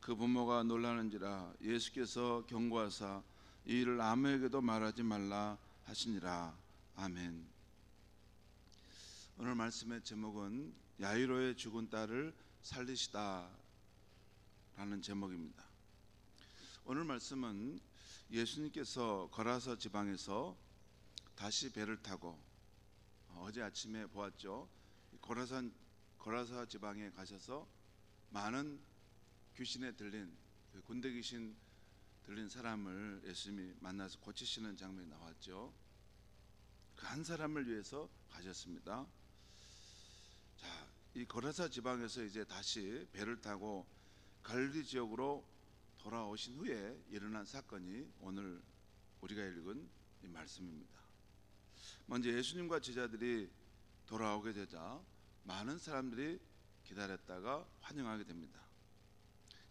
그 부모가 놀라는지라 예수께서 경고하사 이 일을 아무에게도 말하지 말라 하시니라. 아멘. 오늘 말씀의 제목은 야이로의 죽은 딸을 살리시다 라는 제목입니다. 오늘 말씀은 예수님께서 거라사 지방에서 다시 배를 타고 어제 아침에 보았죠. 거라사 지방에 가셔서 많은 귀신에 들린 군대 귀신 들린 사람을 예수님이 만나서 고치시는 장면이 나왔죠. 그 한 사람을 위해서 가셨습니다. 자, 이 거라사 지방에서 이제 다시 배를 타고 갈릴리 지역으로 돌아오신 후에 일어난 사건이 오늘 우리가 읽은 이 말씀입니다. 먼저 예수님과 제자들이 돌아오게 되자 많은 사람들이 기다렸다가 환영하게 됩니다.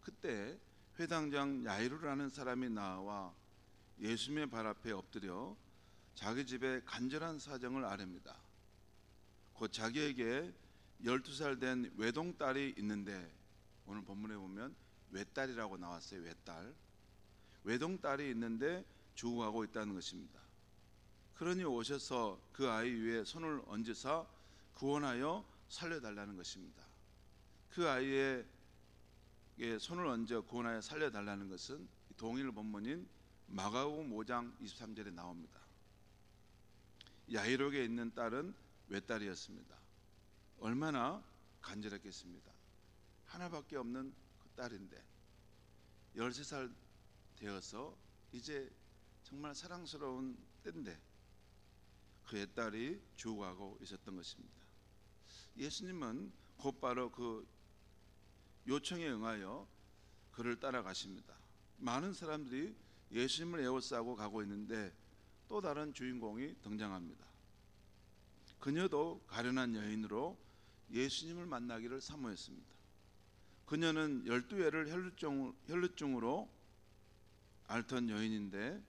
그때 회당장 야이로라는 사람이 나와 예수님의 발 앞에 엎드려 자기 집에 간절한 사정을 아뢰입니다. 곧 자기에게 12살 된 외동딸이 있는데, 오늘 본문에 보면 외딸이라고 나왔어요. 외동딸이 있는데 죽어가고 있다는 것입니다. 그러니 오셔서 그 아이 위에 손을 얹으사 구원하여 살려달라는 것입니다. 그 아이에게 손을 얹어 구원하여 살려달라는 것은 동일 본문인 마가복음 5장 23절에 나옵니다. 야이로에게 있는 딸은 외딸이었습니다. 얼마나 간절했겠습니까? 하나밖에 없는 그 딸인데 13살 되어서 이제 정말 사랑스러운 때인데 그 외딸이 죽어가고 있었던 것입니다. 예수님은 곧바로 그 요청에 응하여 그를 따라가십니다. 많은 사람들이 예수님을 에워싸고 가고 있는데 또 다른 주인공이 등장합니다. 그녀도 가련한 여인으로 예수님을 만나기를 사모했습니다. 그녀는 12회를 혈루증으로 앓던 여인인데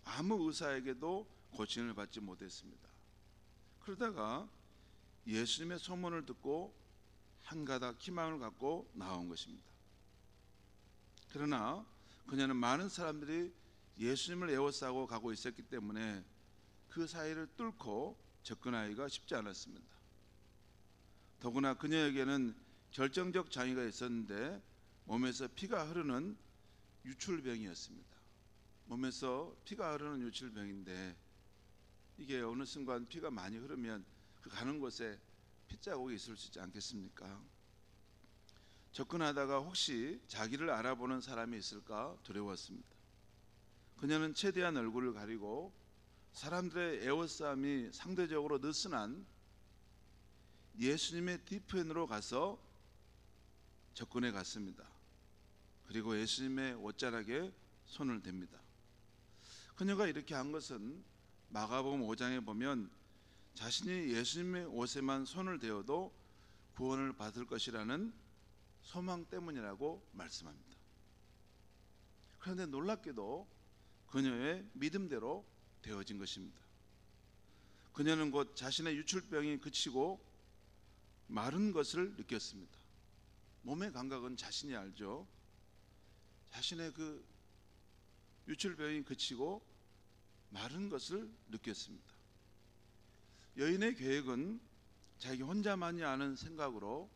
아무 의사에게도 고침을 받지 못했습니다. 그러다가 예수님의 소문을 듣고 한 가닥 희망을 갖고 나온 것입니다. 그러나 그녀는 많은 사람들이 예수님을 에워싸고 가고 있었기 때문에 그 사이를 뚫고 접근하기가 쉽지 않았습니다. 더구나 그녀에게는 결정적 장애가 있었는데 몸에서 피가 흐르는 유출병이었습니다. 몸에서 피가 흐르는 유출병인데 이게 어느 순간 피가 많이 흐르면 그 가는 곳에 핏자국이 있을 수 있지 않겠습니까? 접근하다가 혹시 자기를 알아보는 사람이 있을까 두려웠습니다. 그녀는 최대한 얼굴을 가리고 사람들의 에워싸움이 상대적으로 느슨한 예수님의 뒤편으로 가서 접근해 갔습니다. 그리고 예수님의 옷자락에 손을 댑니다. 그녀가 이렇게 한 것은 마가복음 5장에 보면 자신이 예수님의 옷에만 손을 대어도 구원을 받을 것이라는 소망 때문이라고 말씀합니다. 그런데 놀랍게도 그녀의 믿음대로 되어진 것입니다. 그녀는 곧 자신의 유출병이 그치고 마른 것을 느꼈습니다. 몸의 감각은 자신이 알죠. 자신의 그 유출병이 그치고 마른 것을 느꼈습니다. 여인의 계획은 자기 혼자만이 아는 생각으로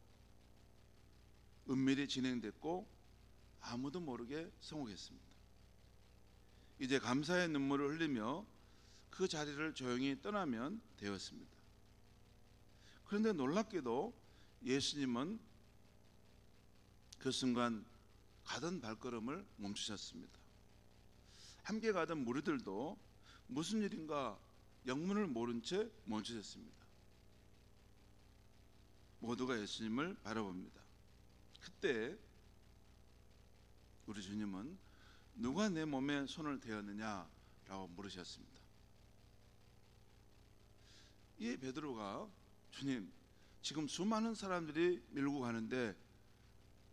은밀히 진행됐고 아무도 모르게 성공했습니다. 이제 감사의 눈물을 흘리며 그 자리를 조용히 떠나면 되었습니다. 그런데 놀랍게도 예수님은 그 순간 가던 발걸음을 멈추셨습니다. 함께 가던 무리들도 무슨 일인가 영문을 모른 채 멈추셨습니다. 모두가 예수님을 바라봅니다. 그때 우리 주님은 누가 내 몸에 손을 대었느냐라고 물으셨습니다. 이 베드로가 주님, 지금 수많은 사람들이 밀고 가는데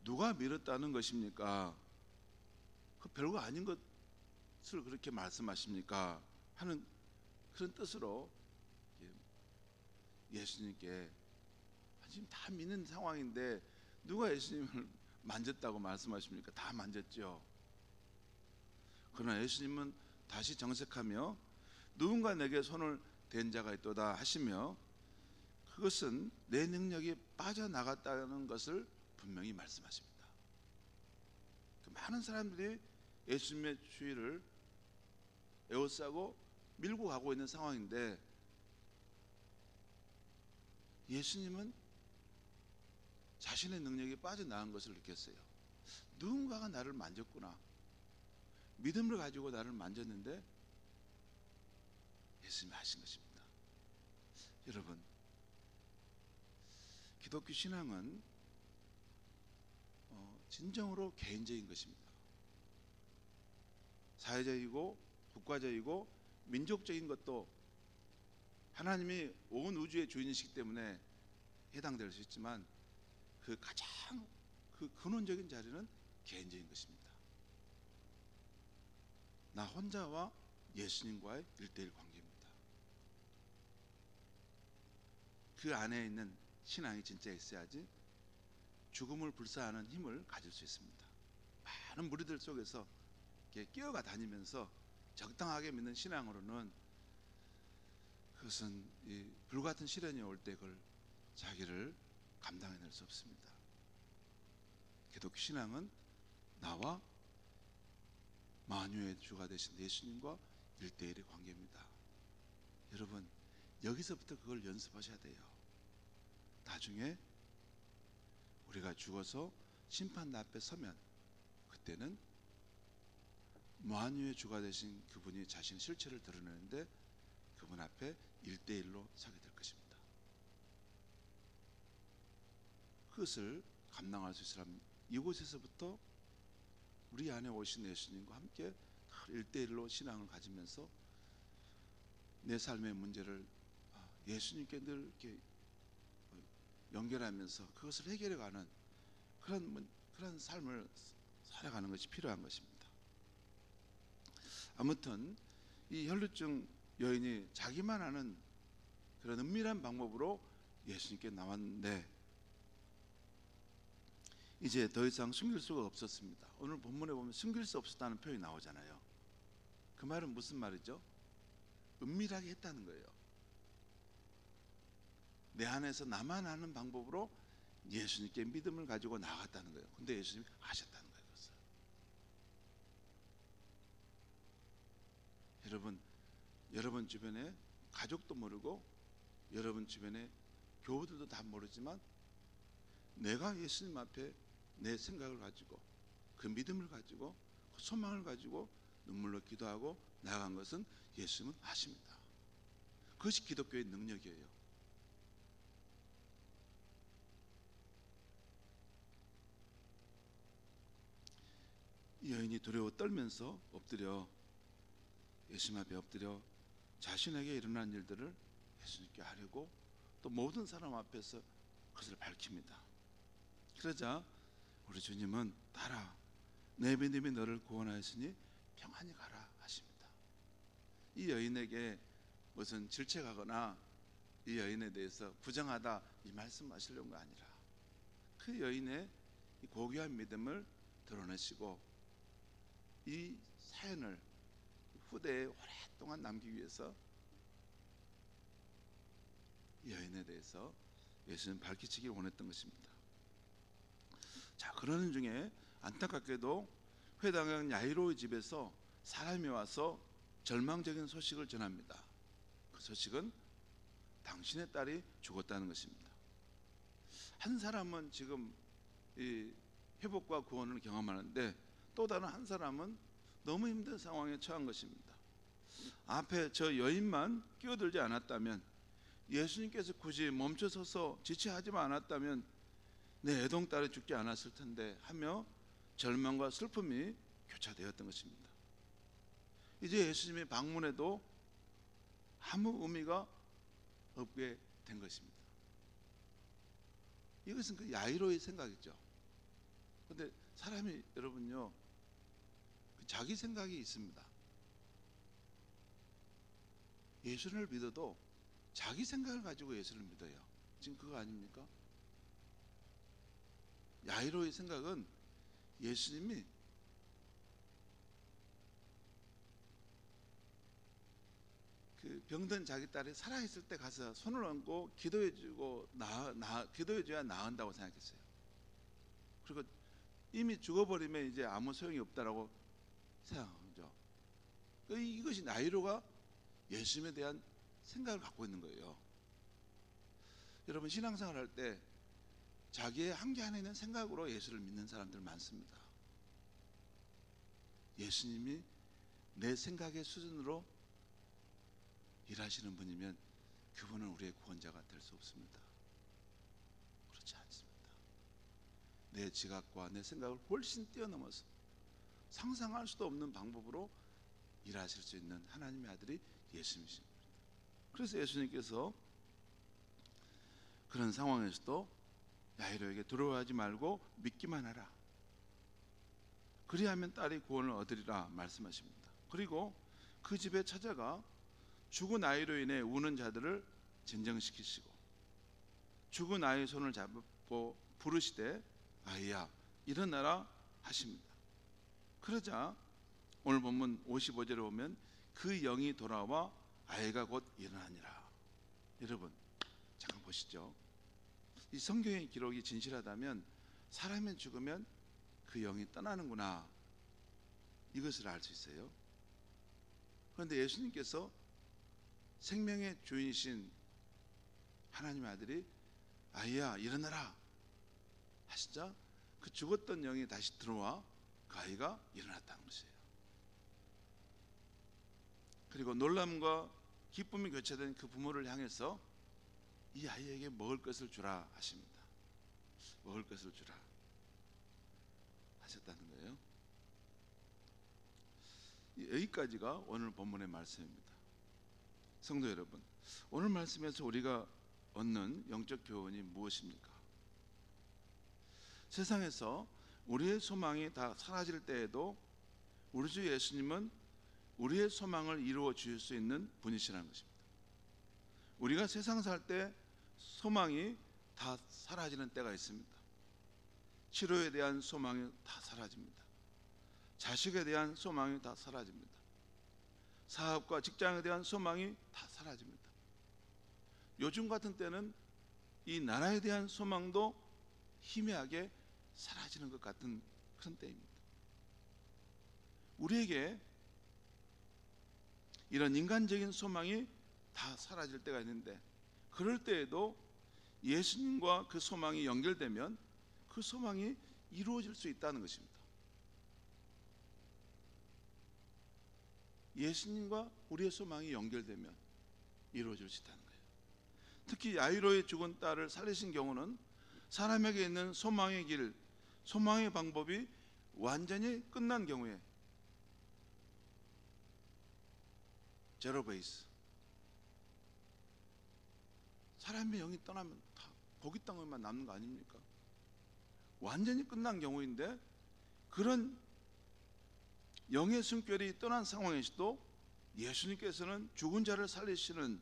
누가 밀었다는 것입니까? 그 별거 아닌 것을 그렇게 말씀하십니까? 하는 그런 뜻으로 예수님께 지금 다 믿는 상황인데 누가 예수님을 만졌다고 말씀하십니까? 다 만졌죠. 그러나 예수님은 다시 정색하며 누군가 내게 손을 댄 자가 있도다 하시며 그것은 내 능력이 빠져나갔다는 것을 분명히 말씀하십니다. 많은 사람들이 예수님의 주의를 에워싸고 밀고 가고 있는 상황인데 예수님은 자신의 능력이 빠져나간 것을 느꼈어요. 누군가가 나를 만졌구나. 믿음을 가지고 나를 만졌는데 예수님이 하신 것입니다. 여러분, 기독교 신앙은 진정으로 개인적인 것입니다. 사회적이고 국가적이고 민족적인 것도 하나님이 온 우주의 주인이시기 때문에 해당될 수 있지만 그 가장 그 근원적인 자리는 개인적인 것입니다. 나 혼자와 예수님과의 1:1 관계입니다. 그 안에 있는 신앙이 진짜 있어야지 죽음을 불사하는 힘을 가질 수 있습니다. 많은 무리들 속에서 끼어가 다니면서 적당하게 믿는 신앙으로는 그것은 이 불같은 시련이 올 때 그걸 자기를 감당해낼 수 없습니다. 기독교 신앙은 나와 만유의 주가 되신 예수님과 1:1의 관계입니다. 여러분, 여기서부터 그걸 연습하셔야 돼요. 나중에 우리가 죽어서 심판 앞에 서면 그때는 만유의 주가 되신 그분이 자신의 실체를 드러내는데 그분 앞에 1:1로 서게 될 것입니다. 그것을 감당할 수 있으라면 이곳에서부터 우리 안에 오신 예수님과 함께 1:1로 신앙을 가지면서 내 삶의 문제를 예수님께 늘 이렇게 연결하면서 그것을 해결해가는 그런 삶을 살아가는 것이 필요한 것입니다. 아무튼 이 혈루증 여인이 자기만 아는 그런 은밀한 방법으로 예수님께 나왔는데 이제 더 이상 숨길 수가 없었습니다. 오늘 본문에 보면 숨길 수 없었다는 표현이 나오잖아요. 그 말은 무슨 말이죠? 은밀하게 했다는 거예요. 내 안에서 나만 아는 방법으로 예수님께 믿음을 가지고 나갔다는 거예요. 근데 예수님이 아셨다는 거예요. 그것을. 여러분 주변에 가족도 모르고 여러분 주변에 교우들도 다 모르지만 내가 예수님 앞에 내 생각을 가지고 그 믿음을 가지고 그 소망을 가지고 눈물로 기도하고 나간 것은 예수님은 아십니다. 그것이 기독교의 능력이에요. 이 여인이 두려워 떨면서 엎드려 예수님 앞에 엎드려 자신에게 일어난 일들을 예수님께 하려고 또 모든 사람 앞에서 그것을 밝힙니다. 그러자 우리 주님은 따라 내 믿음이 너를 구원하였으니 평안히 가라 하십니다. 이 여인에게 무슨 질책하거나 이 여인에 대해서 부정하다 이 말씀하시려는 거 아니라 그 여인의 고귀한 믿음을 드러내시고 이 사연을 후대에 오랫동안 남기기 위해서 이 여인에 대해서 예수는 밝히시길 원했던 것입니다. 자, 그러는 중에 안타깝게도 회당장 야이로의 집에서 사람이 와서 절망적인 소식을 전합니다. 그 소식은 당신의 딸이 죽었다는 것입니다. 한 사람은 지금 이 회복과 구원을 경험하는데 또 다른 한 사람은 너무 힘든 상황에 처한 것입니다. 앞에 저 여인만 끼어들지 않았다면, 예수님께서 굳이 멈춰서서 지체하지만 않았다면 내 애동딸이 죽지 않았을 텐데 하며 절망과 슬픔이 교차되었던 것입니다. 이제 예수님의 방문에도 아무 의미가 없게 된 것입니다. 이것은 그 야이로의 생각이죠. 그런데 사람이 여러분요, 자기 생각이 있습니다. 예수를 믿어도 자기 생각을 가지고 예수를 믿어요. 지금 그거 아닙니까? 야이로의 생각은 예수님이 그 병든 자기 딸이 살아있을 때 가서 손을 얹고 기도해주고 기도해줘야 나은다고 생각했어요. 그리고 이미 죽어버리면 이제 아무 소용이 없다라고 생각하죠. 이것이 야이로가 예수님에 대한 생각을 갖고 있는 거예요. 여러분, 신앙생활 할 때 자기의 한계 안에 있는 생각으로 예수를 믿는 사람들 많습니다. 예수님이 내 생각의 수준으로 일하시는 분이면 그분은 우리의 구원자가 될 수 없습니다. 그렇지 않습니다. 내 지각과 내 생각을 훨씬 뛰어넘어서 상상할 수도 없는 방법으로 일하실 수 있는 하나님의 아들이 예수님이십니다. 그래서 예수님께서 그런 상황에서도 야이로에게 두려워하지 말고 믿기만 하라, 그리하면 딸이 구원을 얻으리라 말씀하십니다. 그리고 그 집에 찾아가 죽은 아이로 인해 우는 자들을 진정시키시고 죽은 아이의 손을 잡고 부르시되 아이야 일어나라 하십니다. 그러자 오늘 본문 55절에 보면 그 영이 돌아와 아이가 곧 일어나니라. 여러분, 잠깐 보시죠. 이 성경의 기록이 진실하다면 사람이 죽으면 그 영이 떠나는구나, 이것을 알 수 있어요. 그런데 예수님께서 생명의 주인이신 하나님의 아들이 아이야 일어나라 하시자 그 죽었던 영이 다시 들어와 그 아이가 일어났다는 것이에요. 그리고 놀람과 기쁨이 교차된 그 부모를 향해서 이 아이에게 먹을 것을 주라 하십니다. 먹을 것을 주라 하셨다는 거예요. 여기까지가 오늘 본문의 말씀입니다. 성도 여러분, 오늘 말씀에서 우리가 얻는 영적 교훈이 무엇입니까? 세상에서 우리의 소망이 다 사라질 때에도 우리 주 예수님은 우리의 소망을 이루어 주실 수 있는 분이시라는 것입니다. 우리가 세상 살 때 소망이 다 사라지는 때가 있습니다. 치료에 대한 소망이 다 사라집니다. 자식에 대한 소망이 다 사라집니다. 사업과 직장에 대한 소망이 다 사라집니다. 요즘 같은 때는 이 나라에 대한 소망도 희미하게 사라지는 것 같은 그런 때입니다. 우리에게 이런 인간적인 소망이 다 사라질 때가 있는데, 그럴 때에도 예수님과 그 소망이 연결되면 그 소망이 이루어질 수 있다는 것입니다. 예수님과 우리의 소망이 연결되면 이루어질 수 있다는 거예요. 특히 야이로의 죽은 딸을 살리신 경우는 사람에게 있는 소망의 길, 소망의 방법이 완전히 끝난 경우에 제로 베이스, 사람의 영이 떠나면 다 고기 땅에만 남는 거 아닙니까? 완전히 끝난 경우인데, 그런 영의 숨결이 떠난 상황에서도 예수님께서는 죽은 자를 살리시는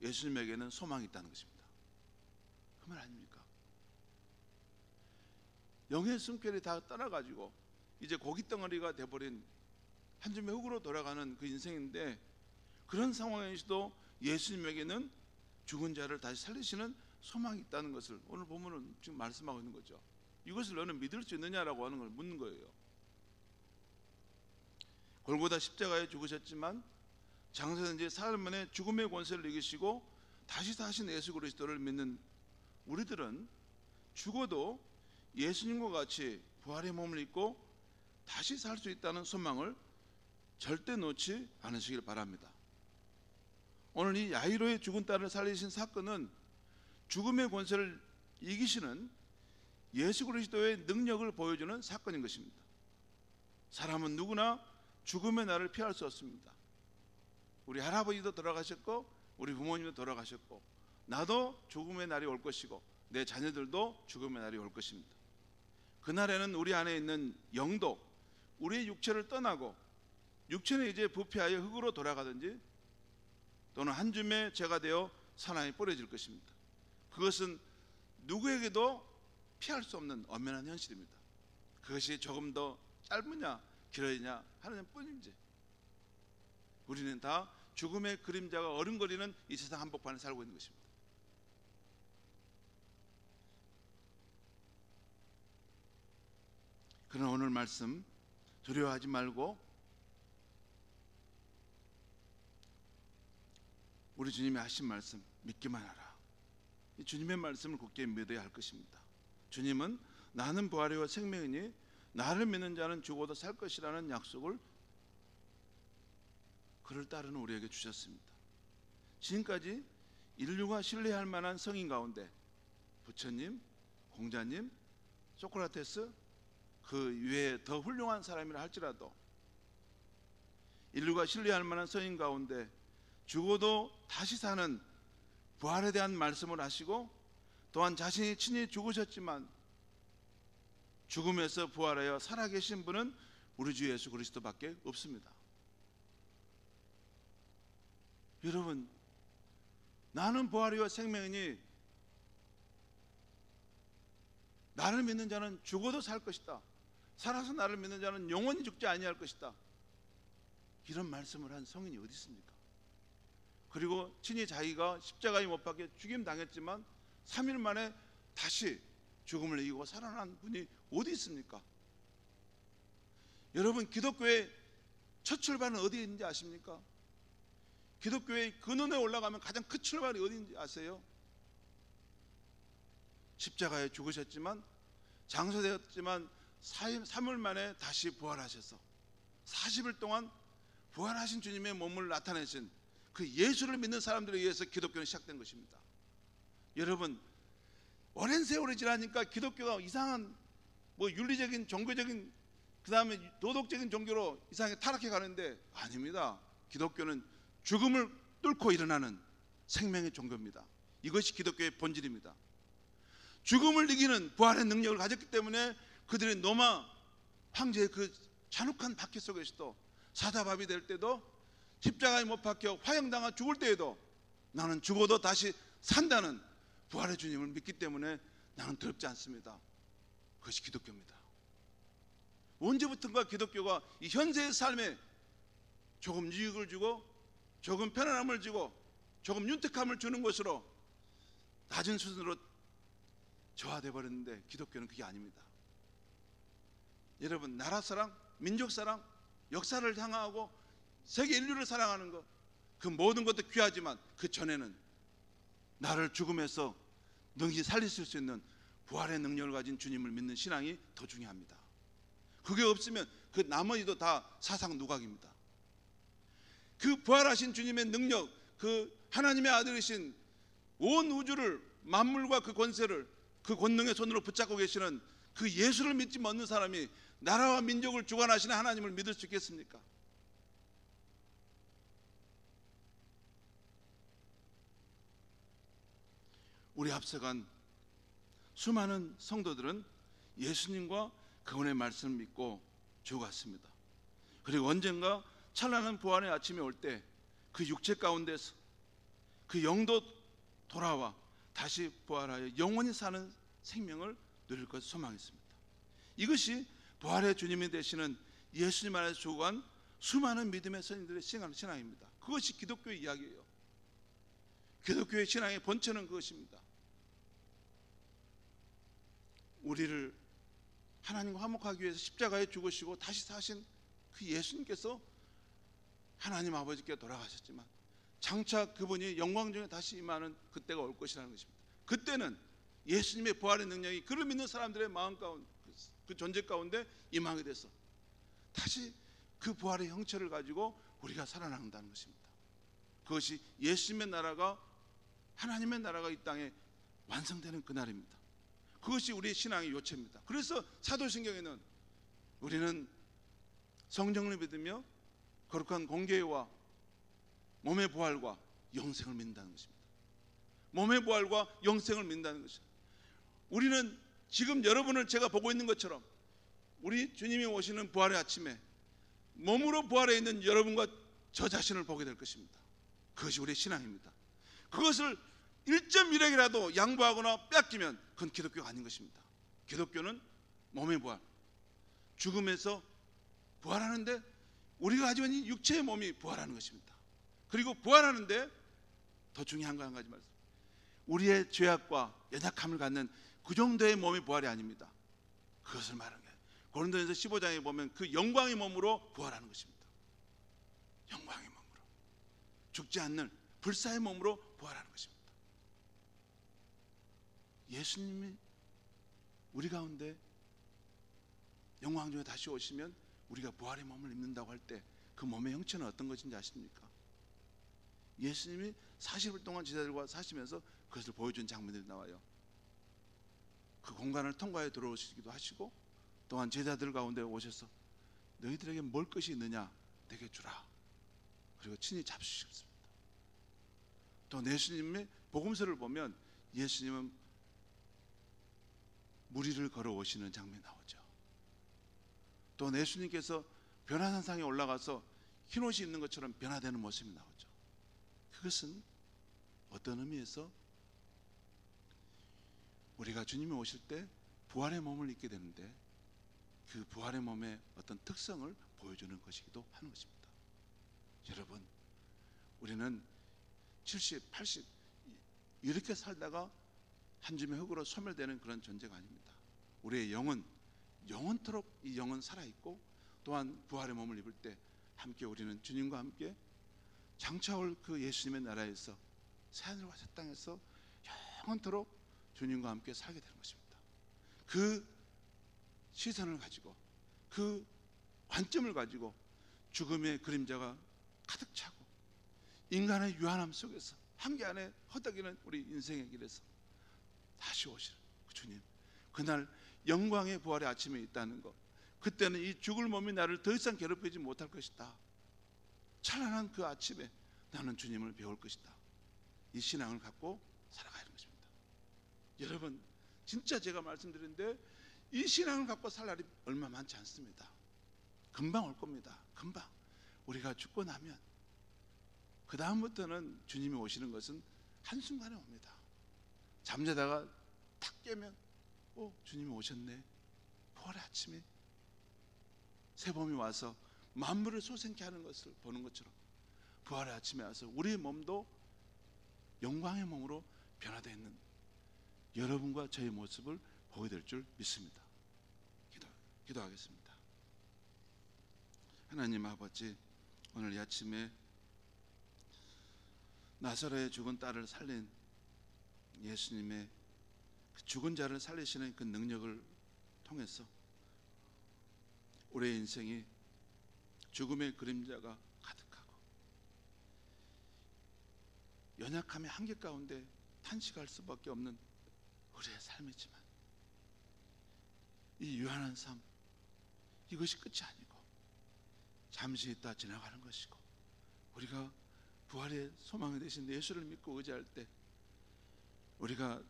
예수님에게는 소망이 있다는 것입니다. 그 말 아닙니까? 영의 숨결이 다 떠나가지고 이제 고깃덩어리가 돼버린 한 줌의 흙으로 돌아가는 그 인생인데, 그런 상황에서도 예수님에게는 죽은 자를 다시 살리시는 소망이 있다는 것을 오늘 보면은 지금 말씀하고 있는 거죠. 이것을 너는 믿을 수 있느냐라고 하는 걸 묻는 거예요. 골고다 십자가에 죽으셨지만 장사든지 사흘 만에 죽음의 권세를 이기시고 다시 사신 예수 그리스도를 믿는 우리들은 죽어도 예수님과 같이 부활의 몸을 입고 다시 살 수 있다는 소망을 절대 놓지 않으시길 바랍니다. 오늘 이 야이로의 죽은 딸을 살리신 사건은 죽음의 권세를 이기시는 예수 그리스도의 능력을 보여주는 사건인 것입니다. 사람은 누구나 죽음의 날을 피할 수 없습니다. 우리 할아버지도 돌아가셨고 우리 부모님도 돌아가셨고, 나도 죽음의 날이 올 것이고 내 자녀들도 죽음의 날이 올 것입니다. 그날에는 우리 안에 있는 영도 우리의 육체를 떠나고 육체는 이제 부패하여 흙으로 돌아가든지 또는 한 줌의 재가 되어 사나이 뿌려질 것입니다. 그것은 누구에게도 피할 수 없는 엄연한 현실입니다. 그것이 조금 더 짧으냐 길어지냐 하는 뿐이지, 우리는 다 죽음의 그림자가 어른거리는 이 세상 한복판에 살고 있는 것입니다. 그러나 오늘 말씀 두려워하지 말고 우리 주님이 하신 말씀 믿기만 하라. 이 주님의 말씀을 굳게 믿어야 할 것입니다. 주님은 나는 부활이요 생명이니 나를 믿는 자는 죽어도 살 것이라는 약속을 그를 따르는 우리에게 주셨습니다. 지금까지 인류가 신뢰할 만한 성인 가운데 부처님, 공자님, 소크라테스 그 외에 더 훌륭한 사람이라 할지라도 인류가 신뢰할 만한 성인 가운데 죽어도 다시 사는 부활에 대한 말씀을 하시고 또한 자신이 친히 죽으셨지만 죽음에서 부활하여 살아계신 분은 우리 주 예수 그리스도밖에 없습니다. 여러분, 나는 부활이요 생명이니 나를 믿는 자는 죽어도 살 것이다, 살아서 나를 믿는 자는 영원히 죽지 아니할 것이다, 이런 말씀을 한 성인이 어디 있습니까? 그리고 친히 자기가 십자가에 못 박혀 죽임 당했지만 3일 만에 다시 죽음을 이기고 살아난 분이 어디 있습니까? 여러분, 기독교의 첫 출발은 어디에 있는지 아십니까? 기독교의 근원에 올라가면 가장 큰 출발이 어디인지 아세요? 십자가에 죽으셨지만 장사되었지만 3일 만에 다시 부활하셔서 40일 동안 부활하신 주님의 몸을 나타내신 그 예수를 믿는 사람들에 의해서 기독교는 시작된 것입니다. 여러분, 오랜 세월이 지나니까 기독교가 이상한 윤리적인 종교적인 그 다음에 도덕적인 종교로 이상하게 타락해 가는데 아닙니다. 기독교는 죽음을 뚫고 일어나는 생명의 종교입니다. 이것이 기독교의 본질입니다. 죽음을 이기는 부활의 능력을 가졌기 때문에 그들이 로마 황제의 그 잔혹한 박해 속에서도 사자밥이 될 때도 십자가에 못 박혀 화형당하 죽을 때에도 나는 죽어도 다시 산다는 부활의 주님을 믿기 때문에 나는 두렵지 않습니다. 그것이 기독교입니다. 언제부턴가 기독교가 이 현세의 삶에 조금 유익을 주고 조금 편안함을 주고 조금 윤택함을 주는 것으로 낮은 수준으로 저하돼 버렸는데 기독교는 그게 아닙니다. 여러분, 나라 사랑, 민족 사랑, 역사를 향하고 세계 인류를 사랑하는 것, 그 모든 것도 귀하지만 그 전에는 나를 죽음에서 능히 살리실 수 있는 부활의 능력을 가진 주님을 믿는 신앙이 더 중요합니다. 그게 없으면 그 나머지도 다 사상 누각입니다. 그 부활하신 주님의 능력, 그 하나님의 아들이신 온 우주를, 만물과 그 권세를 그 권능의 손으로 붙잡고 계시는 그 예수를 믿지 않는 사람이 나라와 민족을 주관하시는 하나님을 믿을 수 있겠습니까? 우리 앞서간 수많은 성도들은 예수님과 그분의 말씀을 믿고 죽어갔습니다. 그리고 언젠가 찬란한 부활의 아침이 올 때 그 육체 가운데서 그 영도 돌아와 다시 부활하여 영원히 사는 생명을 누릴 것을 소망했습니다. 이것이 부활의 주님이 되시는 예수님 안에서 죽어간 수많은 믿음의 선인들의 신앙입니다. 그것이 기독교의 이야기예요. 기독교의 신앙의 본체는 그것입니다. 우리를 하나님과 화목하기 위해서 십자가에 죽으시고 다시 사신 그 예수님께서 하나님 아버지께 돌아가셨지만 장차 그분이 영광 중에 다시 임하는 그때가 올 것이라는 것입니다. 그때는 예수님의 부활의 능력이 그를 믿는 사람들의 마음 가운데, 그 존재 가운데 임하게 돼서 다시 그 부활의 형체를 가지고 우리가 살아난다는 것입니다. 그것이 예수님의 나라가, 하나님의 나라가 이 땅에 완성되는 그날입니다. 그것이 우리의 신앙의 요체입니다. 그래서 사도신경에는 우리는 성령을 믿으며 거룩한 공개와 몸의 부활과 영생을 믿는다는 것입니다. 몸의 부활과 영생을 믿는다는 것입니다. 우리는 지금 여러분을 제가 보고 있는 것처럼 우리 주님이 오시는 부활의 아침에 몸으로 부활해 있는 여러분과 저 자신을 보게 될 것입니다. 그것이 우리의 신앙입니다. 그것을 1.1핵이라도 양보하거나 빼앗기면 그건 기독교가 아닌 것입니다. 기독교는 몸의 부활, 죽음에서 부활하는데 우리가 가지고 있는 육체의 몸이 부활하는 것입니다. 그리고 부활하는데 더 중요한 거 한 가지 말씀. 우리의 죄악과 연약함을 갖는 그 정도의 몸이 부활이 아닙니다. 그것을 말하는 거예요. 고린도전서 15장에 보면 그 영광의 몸으로 부활하는 것입니다. 영광의 몸으로, 죽지 않는 불사의 몸으로 부활하는 것입니다. 예수님이 우리 가운데 영광 중에 다시 오시면 우리가 부활의 몸을 입는다고 할 때 그 몸의 형체는 어떤 것인지 아십니까? 예수님이 40일 동안 제자들과 사시면서 그것을 보여준 장면들이 나와요. 그 공간을 통과해 들어오시기도 하시고, 또한 제자들 가운데 오셔서 너희들에게 먹을 것이 있느냐 내게 주라, 그리고 친히 잡수셨습니다. 또 예수님의 복음서를 보면 예수님은 무리를 걸어오시는 장면이 나오죠. 또 예수님께서 변화산상에 올라가서 흰옷이 있는 것처럼 변화되는 모습이 나오죠. 그것은 어떤 의미에서 우리가 주님이 오실 때 부활의 몸을 입게 되는데 그 부활의 몸의 어떤 특성을 보여주는 것이기도 하는 것입니다. 여러분, 우리는 70, 80 이렇게 살다가 한 줌의 흙으로 소멸되는 그런 존재가 아닙니다. 우리의 영은 영원토록 이 영은 살아있고, 또한 부활의 몸을 입을 때 함께 우리는 주님과 함께 장차올 그 예수님의 나라에서 새하늘과 새 땅에서 영원토록 주님과 함께 살게 되는 것입니다. 그 시선을 가지고, 그 관점을 가지고 죽음의 그림자가 가득 차고 인간의 유한함 속에서 한계 안에 허덕이는 우리 인생의 길에서 다시 오시는 그 주님, 그날 영광의 부활의 아침에 있다는 것, 그때는 이 죽을 몸이 나를 더 이상 괴롭히지 못할 것이다. 찬란한 그 아침에 나는 주님을 배울 것이다. 이 신앙을 갖고 살아가는 것입니다. 여러분, 진짜 제가 말씀드리는데 이 신앙을 갖고 살 날이 얼마 많지 않습니다. 금방 올 겁니다. 금방. 우리가 죽고 나면 그 다음부터는 주님이 오시는 것은 한순간에 옵니다. 잠자다가 탁 깨면 주님이 오셨네. 부활의 아침에 새봄이 와서 만물을 솟생케 하는 것을 보는 것처럼 부활의 아침에 와서 우리의 몸도 영광의 몸으로 변화되어 있는 여러분과 저의 모습을 보게 될 줄 믿습니다. 기도하겠습니다. 하나님 아버지, 오늘 이 아침에 나사로의 죽은 딸을 살린 예수님의 그 죽은 자를 살리시는 그 능력을 통해서 우리의 인생이 죽음의 그림자가 가득하고 연약함의 한계 가운데 탄식할 수밖에 없는 우리의 삶이지만, 이 유한한 삶, 이것이 끝이 아니고 잠시 있다 지나가는 것이고, 우리가 부활의 소망이 되신 예수를 믿고 의지할 때 우리가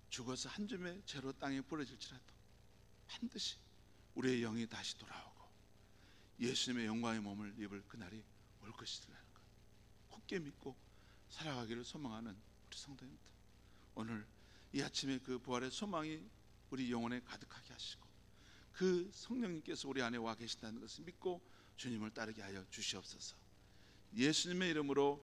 죽어서 한 줌의 재로 땅에 뿌려질지라도 반드시 우리의 영이 다시 돌아오고 예수님의 영광의 몸을 입을 그날이 올 것이라는 것 굳게 믿고 살아가기를 소망하는 우리 성도님들, 오늘 이 아침에 그 부활의 소망이 우리 영혼에 가득하게 하시고 그 성령님께서 우리 안에 와 계신다는 것을 믿고 주님을 따르게 하여 주시옵소서. 예수님의 이름으로